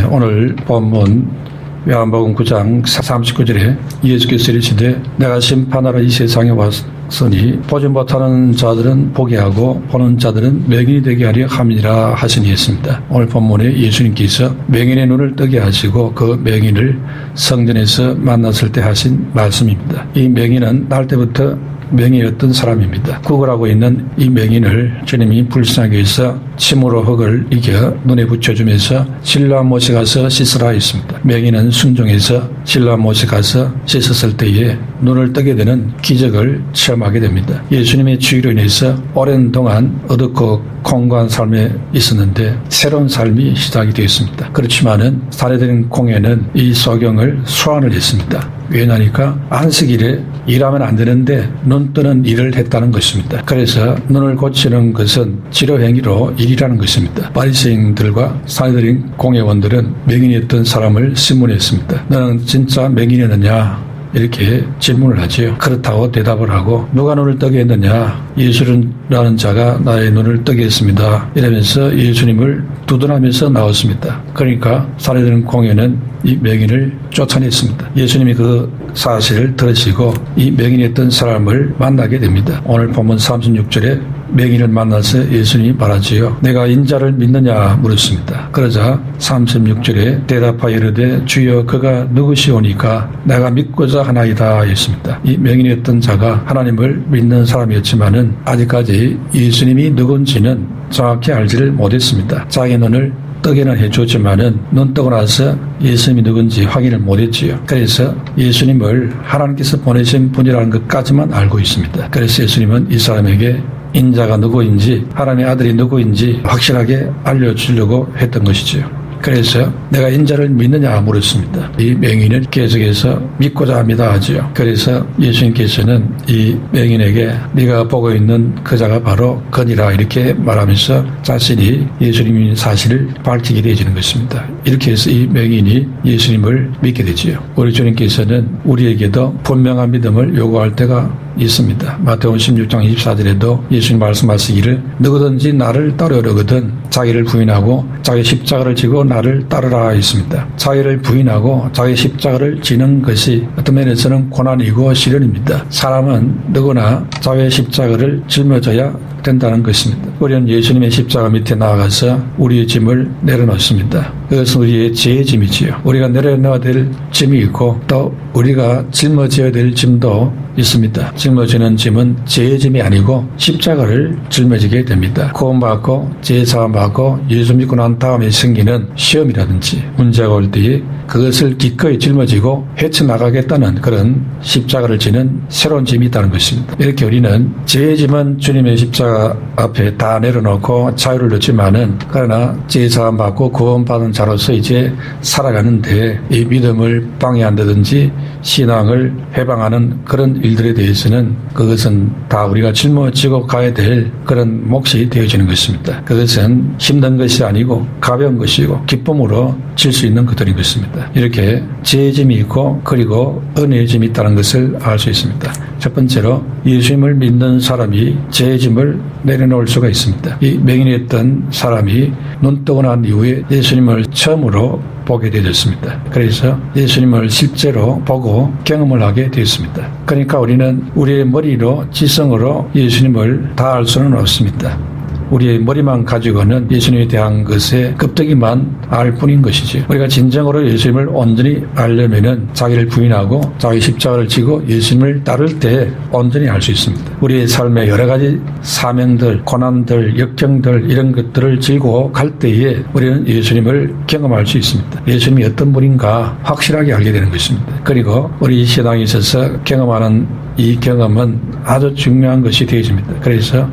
오늘 본문 요한복음 9장 39절에 예수께서 이르시되 내가 심판하러 이 세상에 왔으니 보지 못하는 자들은 보게 하고 보는 자들은 맹인이 되게 하려 함이니라 하시니 했습니다. 오늘 본문에 예수님께서 맹인의 눈을 뜨게 하시고 그 맹인을 성전에서 만났을 때 하신 말씀입니다. 이 맹인은 날 때부터 맹인이었던 사람입니다. 구걸하고 있는 이 맹인을 주님이 불쌍하게 해서 침으로 흙을 이겨 눈에 붙여주면서 실로암 못에 가서 씻으라 했습니다. 맹인은 순종해서 실로암 못에 가서 씻었을 때에 눈을 뜨게 되는 기적을 체험하게 됩니다. 예수님의 주의로 인해서 오랜 동안 어둡고 공고한 삶에 있었는데 새로운 삶이 시작이 되었습니다. 그렇지만은 사례된 공예는 이 소경을 소환을 했습니다. 왜냐니까 안식일에 일하면 안 되는데 눈 뜨는 일을 했다는 것입니다. 그래서 눈을 고치는 것은 치료행위로 일이라는 것입니다. 바리새인들과 사례들인 공예원들은 맹인이었던 사람을 신문했습니다. 너는 진짜 맹인이었느냐? 이렇게 질문을 하지요. 그렇다고 대답을 하고 누가 눈을 뜨게 했느냐? 예수라는 자가 나의 눈을 뜨게 했습니다. 이러면서 예수님을 두둔하면서 나왔습니다. 그러니까 사례되는 공예는 이 맹인을 쫓아냈습니다. 예수님이 그 사실을 들으시고 이 맹인이었던 사람을 만나게 됩니다. 오늘 본문 36절에 맹인을 만나서 예수님이 말하지요. 내가 인자를 믿느냐 물었습니다. 그러자 36절에 대답하여 이르되 주여 그가 누구시오니까 내가 믿고자 하나이다 했습니다. 이 맹인이었던 자가 하나님을 믿는 사람이었지만은 아직까지 예수님이 누군지는 정확히 알지를 못했습니다. 자기 눈을 뜨게는 해줬지만은 눈 뜨고 나서 예수님이 누군지 확인을 못했지요. 그래서 예수님을 하나님께서 보내신 분이라는 것까지만 알고 있습니다. 그래서 예수님은 이 사람에게 인자가 누구인지 하나님의 아들이 누구인지 확실하게 알려주려고 했던 것이지요. 그래서 내가 인자를 믿느냐 물었습니다. 이 맹인은 계속해서 믿고자 합니다 하지요. 그래서 예수님께서는 이 맹인에게 네가 보고 있는 그자가 바로 그니라 이렇게 말하면서 자신이 예수님인 사실을 밝히게 되어지는 것입니다. 이렇게 해서 이 맹인이 예수님을 믿게 되지요. 우리 주님께서는 우리에게도 분명한 믿음을 요구할 때가 있습니다. 마태복음 16장 24절에도 예수님 말씀하시기를 누구든지 나를 따르려거든 자기를 부인하고 자기 십자가를 지고 나를 따르라 했습니다. 자기를 부인하고 자기 십자가를 지는 것이 어떤 면에서는 고난이고 시련입니다. 사람은 누구나 자기의 십자가를 짊어져야 된다는 것입니다. 우리는 예수님의 십자가 밑에 나아가서 우리의 짐을 내려놓습니다. 그것은 우리의 죄의 짐이지요. 우리가 내려놓아야 될 짐이 있고 또 우리가 짊어져야 될 짐도 있습니다. 짊어지는 짐은 죄의 짐이 아니고 십자가를 짊어지게 됩니다. 구원받고 죄사함받고 예수 믿고 난 다음에 생기는 시험이라든지 문제가 올 때에 그것을 기꺼이 짊어지고 헤쳐나가겠다는 그런 십자가를 지는 새로운 짐이 있다는 것입니다. 이렇게 우리는 죄의 짐은 주님의 십자가 앞에 다 내려놓고 자유를 얻지만은 그러나 죄사함받고 구원받은 자로서 이제 살아가는데 이 믿음을 방해한다든지 신앙을 해방하는 그런 일들에 대해서는 그것은 다 우리가 짊어지고 가야 될 그런 몫이 되어지는 것입니다. 그것은 힘든 것이 아니고 가벼운 것이고 기쁨으로 질 수 있는 것들인 것입니다. 이렇게 죄의 짐이 있고 그리고 은혜의 짐이 있다는 것을 알 수 있습니다. 첫 번째로 예수님을 믿는 사람이 죄의 짐을 내려놓을 수가 있습니다. 이 맹인이었던 사람이 눈 뜨고 난 이후에 예수님을 처음으로 보게 되었습니다. 그래서 예수님을 실제로 보고 경험을 하게 되었습니다. 그러니까 우리는 우리의 머리로 지성으로 예수님을 다 알 수는 없습니다. 우리의 머리만 가지고는 예수님에 대한 것에 껍데기만 알 뿐인 것이죠. 우리가 진정으로 예수님을 온전히 알려면은 자기를 부인하고 자기 십자가를 지고 예수님을 따를 때 온전히 알 수 있습니다. 우리의 삶의 여러 가지 사명들, 고난들, 역경들 이런 것들을 지고 갈 때에 우리는 예수님을 경험할 수 있습니다. 예수님이 어떤 분인가 확실하게 알게 되는 것입니다. 그리고 우리 신앙에 있어서 경험하는 이 경험은 아주 중요한 것이 되어집니다. 그래서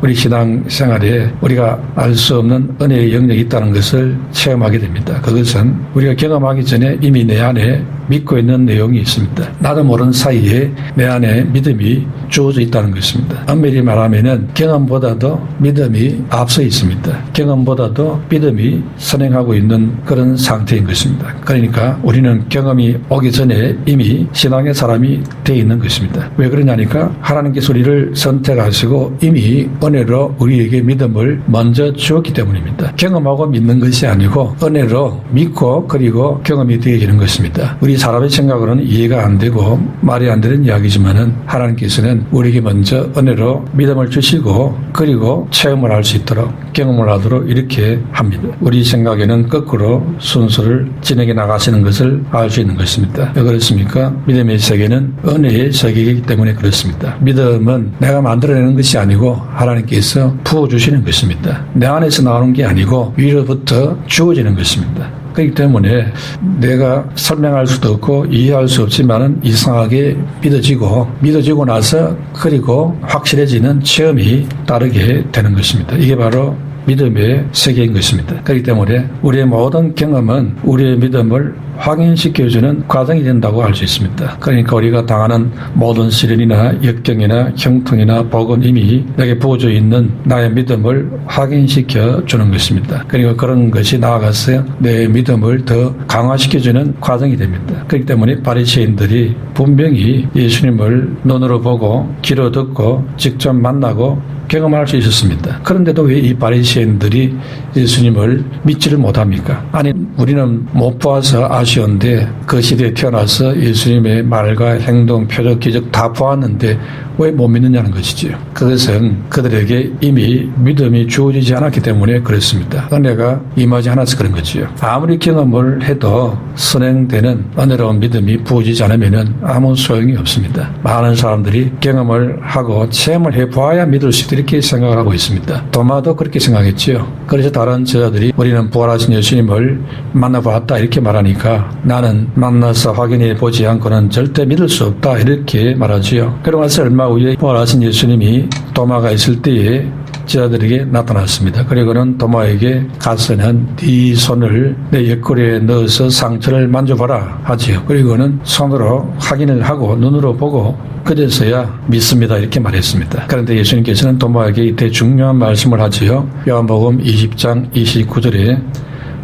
우리 신앙생활에 우리가 알 수 없는 은혜의 영역이 있다는 것을 체험하게 됩니다. 그것은 우리가 경험하기 전에 이미 내 안에 믿고 있는 내용이 있습니다. 나도 모르는 사이에 내 안에 믿음이 주어져 있다는 것입니다. 엄밀히 말하면은 경험보다도 믿음이 앞서 있습니다. 경험보다도 믿음이 선행하고 있는 그런 상태인 것입니다. 그러니까 우리는 경험이 오기 전에 이미 신앙의 사람이 되어 있는 것입니다. 왜 그러냐니까 하나님께서 우리를 선택하시고 이미 은혜로 우리에게 믿음을 먼저 주었기 때문입니다. 경험하고 믿는 것이 아니고 은혜로 믿고 그리고 경험이 되어지는 것입니다. 우리 사람의 생각으로는 이해가 안 되고 말이 안 되는 이야기지만은 하나님께서는 우리에게 먼저 은혜로 믿음을 주시고 그리고 체험을 할 수 있도록 경험을 하도록 이렇게 합니다. 우리 생각에는 거꾸로 순서를 진행해 나가시는 것을 알 수 있는 것입니다. 왜 그렇습니까? 믿음의 세계는 은혜의 세계이기 때문에 그렇습니다. 믿음은 내가 만들어내는 것이 아니고 하나님께서 부어주시는 것입니다. 내 안에서 나오는 게 아니고 위로부터 주어지는 것입니다. 그렇기 때문에 내가 설명할 수도 없고 이해할 수 없지만은 이상하게 믿어지고 나서 그리고 확실해지는 체험이 따르게 되는 것입니다. 이게 바로 믿음의 세계인 것입니다. 그렇기 때문에 우리의 모든 경험은 우리의 믿음을 확인시켜주는 과정이 된다고 할 수 있습니다. 그러니까 우리가 당하는 모든 시련이나 역경이나 형통이나 복은 이미 내게 부어져 있는 나의 믿음을 확인시켜 주는 것입니다. 그리고 그런 것이 나아가서 내 믿음을 더 강화시켜주는 과정이 됩니다. 그렇기 때문에 바리새인들이 분명히 예수님을 눈으로 보고 귀로 듣고 직접 만나고 경험할 수 있었습니다. 그런데도 왜 이 바리새인들이 예수님을 믿지를 못합니까? 아니 우리는 못 보아서 아쉬운데 그 시대에 태어나서 예수님의 말과 행동, 표적, 기적 다 보았는데 왜 못 믿느냐는 것이지요. 그것은 그들에게 이미 믿음이 주어지지 않았기 때문에 그렇습니다. 은혜가 임하지 않아서 그런 거지요. 아무리 경험을 해도 선행되는 은혜로운 믿음이 부어지지 않으면 아무 소용이 없습니다. 많은 사람들이 경험을 하고 체험을 해보아야 믿을 수 있다 이렇게 생각을 하고 있습니다. 도마도 그렇게 생각했지요. 그래서 다른 제자들이 우리는 부활하신 예수님을 만나보았다 이렇게 말하니까 나는 만나서 확인해 보지 않고는 절대 믿을 수 없다 이렇게 말하지요. 그러고 나서 얼마 후에 부활하신 예수님이 도마가 있을 때에 제자들에게 나타났습니다. 그리고는 도마에게 가서는 네 손을 내 옆구리에 넣어서 상처를 만져보라 하지요. 그리고는 손으로 확인을 하고 눈으로 보고 그제서야 믿습니다 이렇게 말했습니다. 그런데 예수님께서는 도마에게 이때 중요한 말씀을 하지요. 요한복음 20장 29절에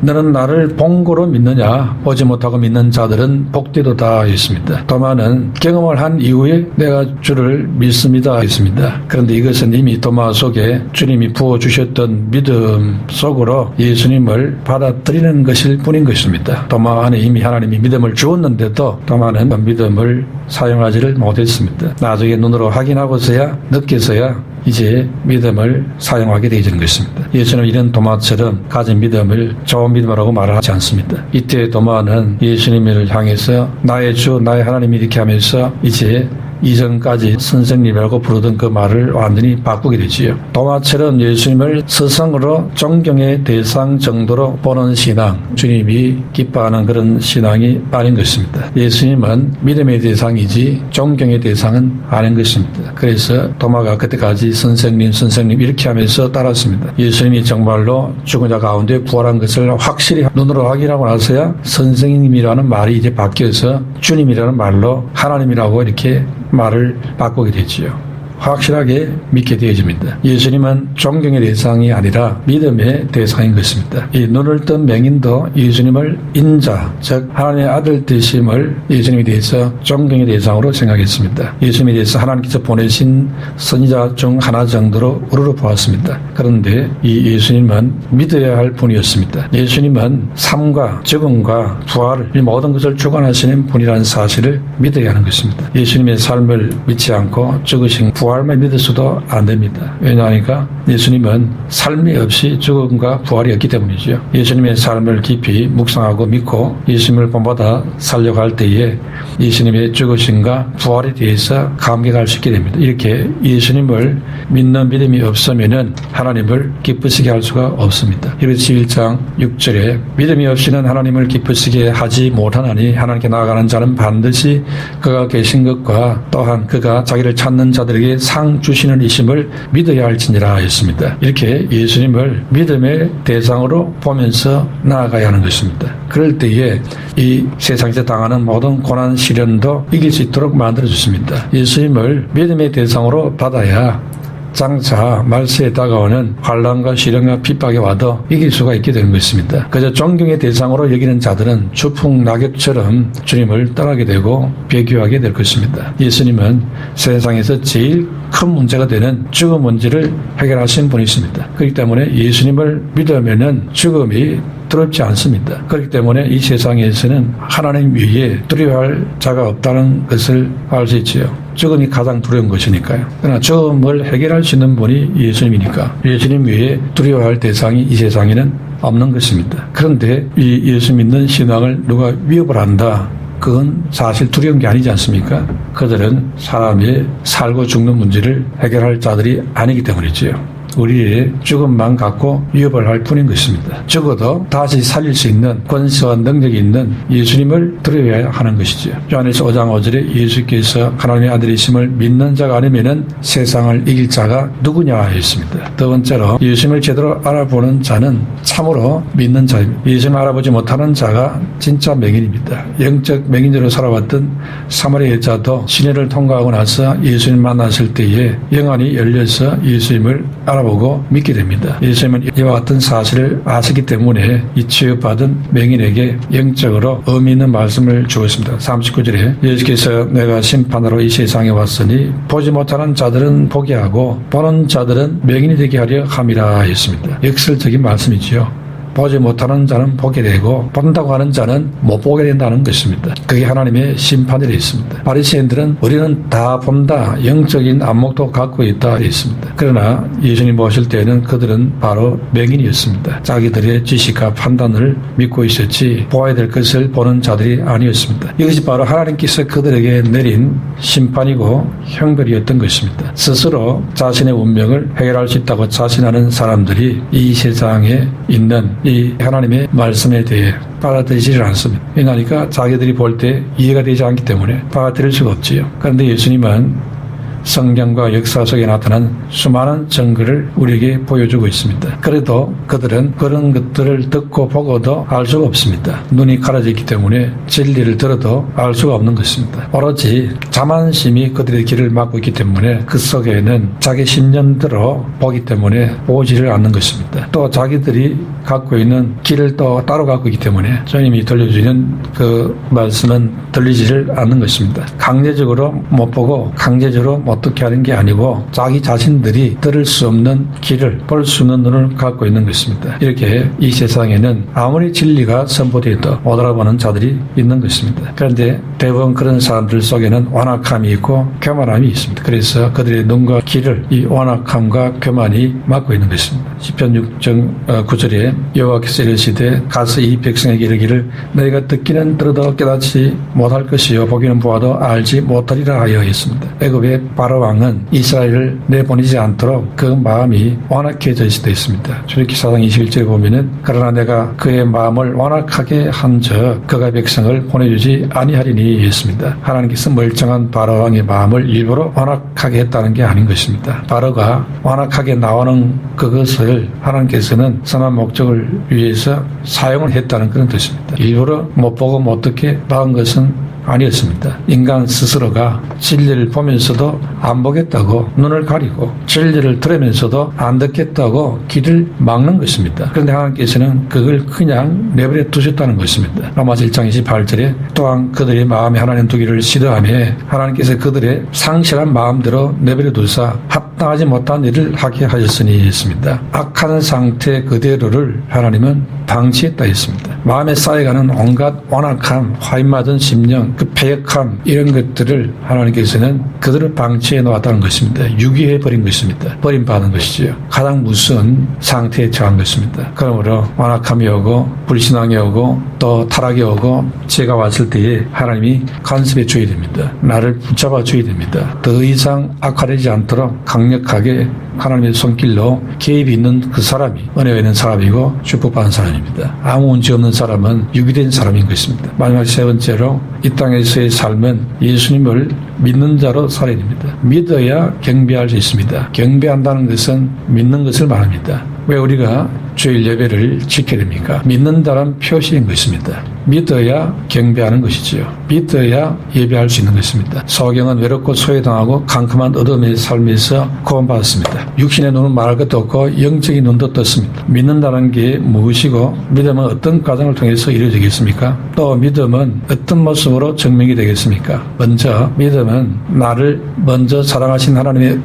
너는 나를 본 거로 믿느냐? 보지 못하고 믿는 자들은 복되도다 했습니다. 도마는 경험을 한 이후에 내가 주를 믿습니다 했습니다. 그런데 이것은 이미 도마 속에 주님이 부어주셨던 믿음 속으로 예수님을 받아들이는 것일 뿐인 것입니다. 도마 안에 이미 하나님이 믿음을 주었는데도 도마는 그 믿음을 사용하지를 못했습니다. 나중에 눈으로 확인하고서야 느껴서야 이제 믿음을 사용하게 되어지는 것입니다. 예수는 이런 도마처럼 가진 믿음을 좋은 믿음이라고 말을 하지 않습니다. 이때 도마는 예수님을 향해서 나의 주 나의 하나님 이렇게 하면서 이제 이전까지 선생님이라고 부르던 그 말을 완전히 바꾸게 되지요. 도마처럼 예수님을 스승으로 존경의 대상 정도로 보는 신앙, 주님이 기뻐하는 그런 신앙이 아닌 것입니다. 예수님은 믿음의 대상이지 존경의 대상은 아닌 것입니다. 그래서 도마가 그때까지 선생님 이렇게 하면서 따랐습니다. 예수님이 정말로 죽은 자 가운데 부활한 것을 확실히 눈으로 확인하고 나서야 선생님이라는 말이 이제 바뀌어서 주님이라는 말로 하나님이라고 이렇게 말을 바꾸게 되지요. 확실하게 믿게 되어집니다. 예수님은 존경의 대상이 아니라 믿음의 대상인 것입니다. 이 눈을 뜬 맹인도 예수님을 인자, 즉 하나님의 아들 되심을 예수님에 대해서 존경의 대상으로 생각했습니다. 예수님에 대해서 하나님께서 보내신 선지자 중 하나 정도로 우러러 보았습니다. 그런데 이 예수님은 믿어야 할 분이었습니다. 예수님은 삶과 죽음과 부활을 이 모든 것을 주관하시는 분이라는 사실을 믿어야 하는 것입니다. 예수님의 삶을 믿지 않고 죽으신 부활만 믿을 수도 안 됩니다. 왜냐하니까 예수님은 삶이 없이 죽음과 부활이 없기 때문이죠. 예수님의 삶을 깊이 묵상하고 믿고 예수님을 본받아 살려갈 때에 예수님의 죽으심과 부활에 대해서 감격할 수 있게 됩니다. 이렇게 예수님을 믿는 믿음이 없으면은 하나님을 기쁘시게 할 수가 없습니다. 히브리서 11장 6절에 믿음이 없이는 하나님을 기쁘시게 하지 못하나니 하나님께 나아가는 자는 반드시 그가 계신 것과 또한 그가 자기를 찾는 자들에게 나에게 상 주시는 이심을 믿어야 할지니라 했습니다. 이렇게 예수님을 믿음의 대상으로 보면서 나아가야 하는 것입니다. 그럴 때에 이 세상에서 당하는 모든 고난 시련도 이길 수 있도록 만들어줬습니다. 예수님을 믿음의 대상으로 받아야 장차 말세에 다가오는 환난과 시련과 핍박이 와도 이길 수가 있게 되는 것입니다. 그저 존경의 대상으로 여기는 자들은 추풍 낙엽처럼 주님을 떠나게 되고 배교하게 될 것입니다. 예수님은 세상에서 제일 큰 문제가 되는 죽음 문제를 해결하신 분이십니다. 그렇기 때문에 예수님을 믿으면은 죽음이 두렵지 않습니다. 그렇기 때문에 이 세상에서는 하나님 위에 두려워할 자가 없다는 것을 알 수 있지요. 죽음이 가장 두려운 것이니까요. 그러나 죽음을 해결할 수 있는 분이 예수님이니까 예수님 외에 두려워할 대상이 이 세상에는 없는 것입니다. 그런데 이 예수 믿는 신앙을 누가 위협을 한다. 그건 사실 두려운 게 아니지 않습니까? 그들은 사람의 살고 죽는 문제를 해결할 자들이 아니기 때문이지요. 우리의 죽음만 갖고 위협을 할 뿐인 것입니다. 적어도 다시 살릴 수 있는 권세와 능력이 있는 예수님을 두려워해야 하는 것이죠. 요한일서 5장 5절에 예수께서 하나님의 아들이심을 믿는 자가 아니면은 세상을 이길 자가 누구냐 했습니다. 두 번째로 예수님을 제대로 알아보는 자는 참으로 믿는 자입니다. 예수님을 알아보지 못하는 자가 진짜 맹인입니다. 영적 맹인으로 살아왔던 사마리아 여자도 시내를 통과하고 나서 예수님 만났을 때에 영안이 열려서 예수님을 알아보고 믿게 됩니다. 예수님은 이와 같은 사실을 아시기 때문에 이 취급받은 맹인에게 영적으로 의미 있는 말씀을 주었습니다. 39절에 예수께서 내가 심판하러 이 세상에 왔으니 보지 못하는 자들은 보게 하고 보는 자들은 맹인이 되게 하려 함이라 했습니다. 역설적인 말씀이지요. 보지 못하는 자는 보게 되고 본다고 하는 자는 못 보게 된다는 것입니다. 그게 하나님의 심판이 있습니다. 바리새인들은 우리는 다 본다, 영적인 안목도 갖고 있다 했습니다. 그러나 예수님 보실 때에는 그들은 바로 맹인이었습니다. 자기들의 지식과 판단을 믿고 있었지 보아야 될 것을 보는 자들이 아니었습니다. 이것이 바로 하나님께서 그들에게 내린 심판이고 형벌이었던 것입니다. 스스로 자신의 운명을 해결할 수 있다고 자신하는 사람들이 이 세상에 있는 이 하나님의 말씀에 대해 받아들이지를 않습니다. 왜냐하니까 자기들이 볼 때 이해가 되지 않기 때문에 받아들일 수가 없지요. 그런데 예수님은 성경과 역사 속에 나타난 수많은 증거를 우리에게 보여주고 있습니다. 그래도 그들은 그런 것들을 듣고 보고도 알 수가 없습니다. 눈이 가려져 있기 때문에 진리를 들어도 알 수가 없는 것입니다. 오로지 자만심이 그들의 길을 막고 있기 때문에 그 속에는 자기 신념대로 보기 때문에 보지를 않는 것입니다. 또 자기들이 갖고 있는 길을 또 따로 갖고 있기 때문에 주님이 들려주는 그 말씀은 들리지를 않는 것입니다. 강제적으로 못 보고 강제적으로 어떻게 하는 게 아니고 자기 자신들이 들을 수 없는 길을 볼 수 없는 눈을 갖고 있는 것입니다. 이렇게 이 세상에는 아무리 진리가 선포되어도 못 알아보는 자들이 있는 것입니다. 그런데 대부분 그런 사람들 속에는 완악함이 있고 교만함이 있습니다. 그래서 그들의 눈과 귀를 이 완악함과 교만이 막고 있는 것입니다. 시편 6장 9절에 여호와께서 이르시되 가서 이 백성에게 이르기를 너희가 듣기는 들어도 깨닫지 못할 것이요 보기는 보아도 알지 못하리라 하여 했습니다. 애굽의 바로 왕은 이스라엘을 내보내지 않도록 그 마음이 완악해져 있을 있습니다. 출애굽기 4장 21절에 보면은 그러나 내가 그의 마음을 완악하게 한즉 그가 백성을 보내주지 아니하리니 했습니다. 하나님께서 멀쩡한 바로 왕의 마음을 일부러 완악하게 했다는 게 아닌 것입니다. 바로가 완악하게 나오는 그것을 하나님께서는 선한 목적을 위해서 사용을 했다는 그런 뜻입니다. 일부러 못 보고 못 듣게 나온 것은 아니었습니다. 인간 스스로가 진리를 보면서도 안 보겠다고 눈을 가리고 진리를 들으면서도 안 듣겠다고 귀를 막는 것입니다. 그런데 하나님께서는 그걸 그냥 내버려 두셨다는 것입니다. 로마서 1장 28절에 또한 그들의 마음에 하나님 두기를 시도하며 하나님께서 그들의 상실한 마음대로 내버려 두사 합당하지 못한 일을 하게 하셨으니 했습니다. 악한 상태 그대로를 하나님은 방치했다 했습니다. 마음에 쌓여가는 온갖 완악함, 화인맞은 심령, 그 패역함 이런 것들을 하나님께서는 그들을 방치해 놓았다는 것입니다. 유기해 버린 것입니다. 버림받은 것이죠. 가장 무서운 상태에 처한 것입니다. 그러므로 완악함이 오고 불신앙이 오고 또 타락이 오고 죄가 왔을 때에 하나님이 간섭해 줘야 됩니다. 나를 붙잡아 줘야 됩니다. 더 이상 악화되지 않도록 강력 강력하게 하나님의 손길로 개입이 있는 그 사람이 은혜가 있는 사람이고 축복받은 사람입니다. 아무 문제 없는 사람은 유기된 사람인 것입니다. 마지막 세 번째로 이 땅에서의 삶은 예수님을 믿는 자로 살아야 됩니다. 믿어야 경배할 수 있습니다. 경배한다는 것은 믿는 것을 말합니다. 왜 우리가 주일 예배를 지켜야 됩니까? 믿는다는 표시인 것입니다. 믿어야 경배하는 것이지요. 믿어야 예배할 수 있는 것입니다. 소경은 외롭고 소외당하고 캄캄한 어둠의 삶에서 구원받았습니다. 육신의 눈은 말할 것도 없고 영적인 눈도 떴습니다. 믿는다는 게 무엇이고 믿음은 어떤 과정을 통해서 이루어지겠습니까? 또 믿음은 어떤 모습으로 증명이 되겠습니까? 먼저 믿음은 나를 먼저 사랑하신 하나님의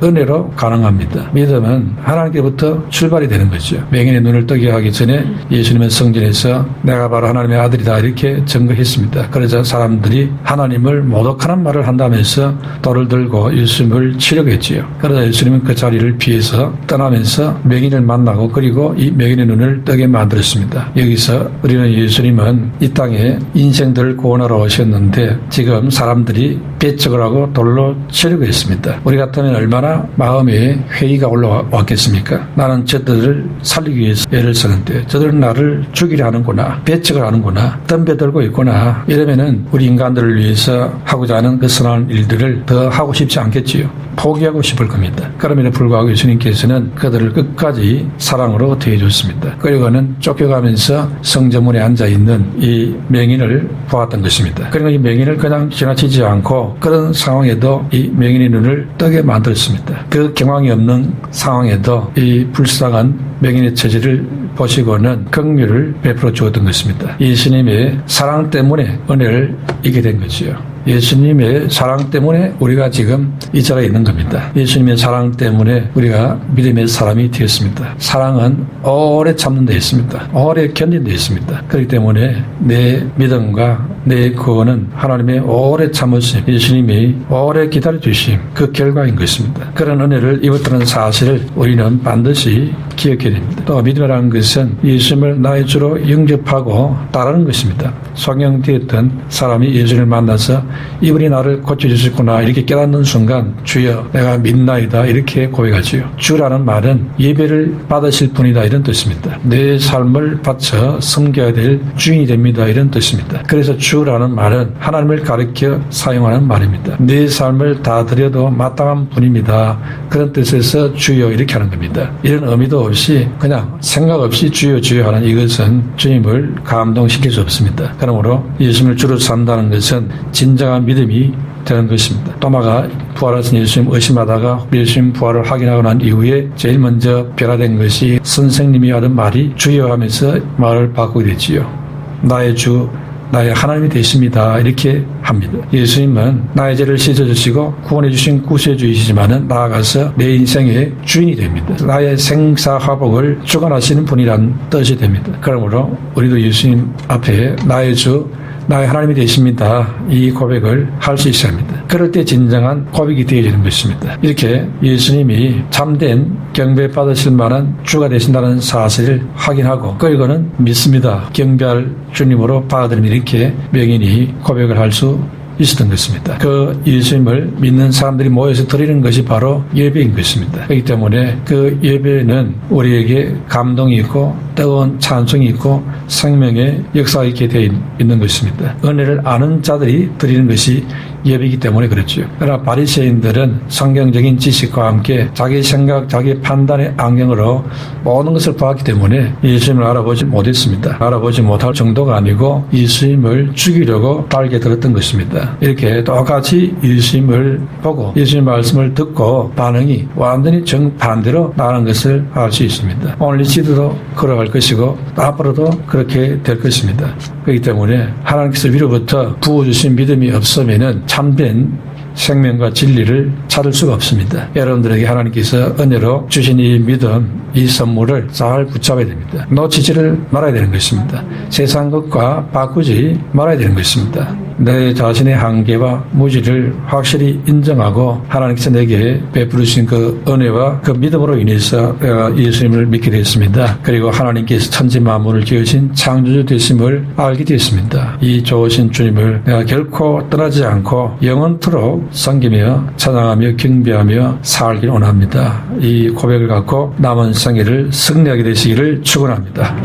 은혜로 가능합니다. 믿음은 하나님께부터 출발이 되는 거죠. 맹인의 눈을 뜨게 하기 전에 예수님은 성전에서 내가 바로 하나님의 아들이다 이렇게 증거했습니다. 그러자 사람들이 하나님을 모독하는 말을 한다면서 돌을 들고 예수님을 치려고 했지요. 그러자 예수님은 그 자리를 피해서 떠나면서 맹인을 만나고 그리고 이 맹인의 눈을 뜨게 만들었습니다. 여기서 우리는 예수님은 이 땅에 인생들을 구원하러 오셨는데 지금 사람들이 배척을 하고 돌로 치려고 했습니다. 우리 같으면 얼마나 마음에 회의가 올라왔겠습니까? 나는 저들을 살리기 위해서 애를 쓰는데 저들은 나를 죽이려 하는구나, 배척을 하는구나, 덤벼들고 있구나. 이러면은 우리 인간들을 위해서 하고자 하는 그 선한 일들을 더 하고 싶지 않겠지요. 포기하고 싶을 겁니다. 그럼에도 불구하고 예수님께서는 그들을 끝까지 사랑으로 대해줬습니다. 그리고는 쫓겨가면서 성전문에 앉아있는 이 맹인을 보았던 것입니다. 그리고 이 맹인을 그냥 지나치지 않고 그런 상황에도 이 맹인의 눈을 뜨게 만들었습니다. 그 경황이 없는 상황에도 이 불쌍한 맹인의 처지를 보시고는 긍휼을 베풀어 주었던 것입니다. 예수님의 사랑 때문에 은혜를 이게 된 거지요. 예수님의 사랑 때문에 우리가 지금 이 자리에 있는 겁니다. 예수님의 사랑 때문에 우리가 믿음의 사람이 되었습니다. 사랑은 오래 참는 데 있습니다. 오래 견딘 데 있습니다. 그렇기 때문에 내 믿음과 내 구원은 하나님의 오래 참으심, 예수님이 오래 기다려주심 그 결과인 것입니다. 그런 은혜를 입었다는 사실을 우리는 반드시 기억해야 됩니다. 또 믿음이라는 것은 예수님을 나의 주로 영접하고 따르는 것입니다. 성령되었던 사람이 예수님을 만나서 이분이 나를 고쳐주셨구나 이렇게 깨닫는 순간 주여 내가 믿나이다 이렇게 고백하지요. 주라는 말은 예배를 받으실 분이다 이런 뜻입니다. 내 삶을 바쳐 섬겨야 될 주인이 됩니다 이런 뜻입니다. 그래서 주라는 말은 하나님을 가리켜 사용하는 말입니다. 내 삶을 다 드려도 마땅한 분입니다. 그런 뜻에서 주여 이렇게 하는 겁니다. 이런 의미도 없이 그냥 생각 없이 주여 주여 하는 이것은 주님을 감동시킬 수 없습니다. 그러므로 예수님을 주로 산다는 것은 진정한 믿음이 되는 것입니다. 토마가 부활하신 예수님 의심하다가 예수님 부활을 확인하고 난 이후에 제일 먼저 변화된 것이 선생님이 하던 말이 주여 하면서 말을 바꾸게 되지요. 나의 주 나의 하나님이 되십니다. 이렇게 합니다. 예수님은 나의 죄를 씻어주시고 구원해 주신 구세주이시지만은 나아가서 내 인생의 주인이 됩니다. 나의 생사화복을 주관하시는 분이란 뜻이 됩니다. 그러므로 우리도 예수님 앞에 나의 주 나의 하나님이 되십니다. 이 고백을 할 수 있어야 합니다. 그럴 때 진정한 고백이 되어지는 것입니다. 이렇게 예수님이 참된 경배받으실 만한 주가 되신다는 사실을 확인하고 그리고는 믿습니다. 경배할 주님으로 받아들이면 이렇게 맹인이 고백을 할 수 있었던 것입니다. 그 예수님을 믿는 사람들이 모여서 드리는 것이 바로 예배인 것입니다. 그렇기 때문에 그 예배는 우리에게 감동이 있고 뜨거운 찬송이 있고 생명의 역사가 있게 되어 있는 것입니다. 은혜를 아는 자들이 드리는 것이 예배이기 때문에 그렇죠. 그러나 바리새인들은 성경적인 지식과 함께 자기 생각, 자기 판단의 안경으로 모든 것을 보았기 때문에 예수님을 알아보지 못했습니다. 알아보지 못할 정도가 아니고 예수님을 죽이려고 달게 들었던 것입니다. 이렇게 똑같이 예수님을 보고 예수님 말씀을 듣고 반응이 완전히 정반대로 나가는 것을 알 수 있습니다. 오늘 이 시대도 걸어갈 것이고 앞으로도 그렇게 될 것입니다. 그렇기 때문에 하나님께서 위로부터 부어주신 믿음이 없으면은 참된 생명과 진리를 찾을 수가 없습니다. 여러분들에게 하나님께서 은혜로 주신 이 믿음, 이 선물을 잘 붙잡아야 됩니다. 놓치지를 말아야 되는 것입니다. 세상 것과 바꾸지 말아야 되는 것입니다. 내 자신의 한계와 무지를 확실히 인정하고 하나님께서 내게 베푸르신 그 은혜와 그 믿음으로 인해서 내가 예수님을 믿게 됐습니다. 그리고 하나님께서 천지 만물을 지으신 창조주 되심을 알게 됐습니다. 이 좋으신 주님을 내가 결코 떠나지 않고 영원토록 섬기며 찬양하며 경배하며 살길 원합니다. 이 고백을 갖고 남은 생애를 승리하게 되시기를 축원합니다.